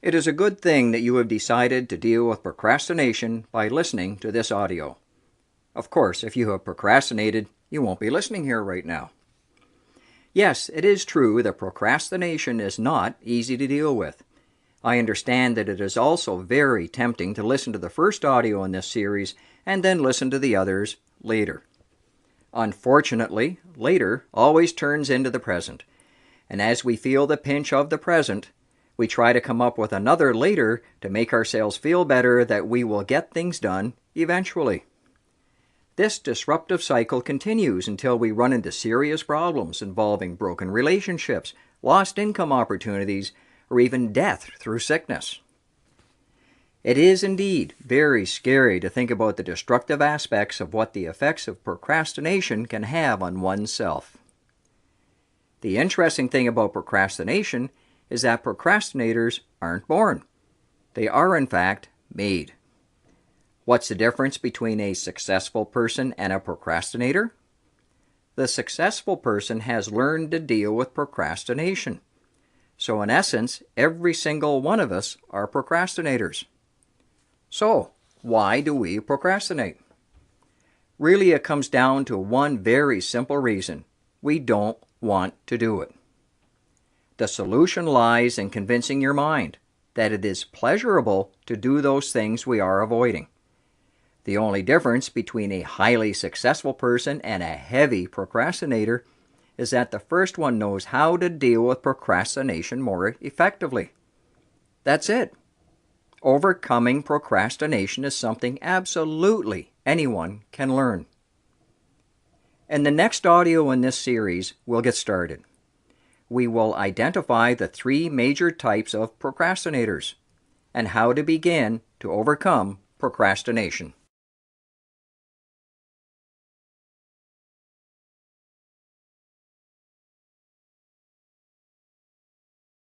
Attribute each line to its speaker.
Speaker 1: It is a good thing that you have decided to deal with procrastination by listening to this audio. Of course, if you have procrastinated, you won't be listening here right now. Yes, it is true that procrastination is not easy to deal with. I understand that it is also very tempting to listen to the first audio in this series and then listen to the others later. Unfortunately, later always turns into the present, and as we feel the pinch of the present, we try to come up with another later to make ourselves feel better that we will get things done eventually. This disruptive cycle continues until we run into serious problems involving broken relationships, lost income opportunities, or even death through sickness. It is indeed very scary to think about the destructive aspects of what the effects of procrastination can have on oneself. The interesting thing about procrastination is that procrastinators aren't born. They are, in fact, made. What's the difference between a successful person and a procrastinator? The successful person has learned to deal with procrastination. So in essence, every single one of us are procrastinators. So, why do we procrastinate? Really, it comes down to one very simple reason. We don't want to do it. The solution lies in convincing your mind that it is pleasurable to do those things we are avoiding. The only difference between a highly successful person and a heavy procrastinator is that the first one knows how to deal with procrastination more effectively. That's it. Overcoming procrastination is something absolutely anyone can learn. In the next audio in this series, we'll get started. We will identify the three major types of procrastinators and how to begin to overcome procrastination.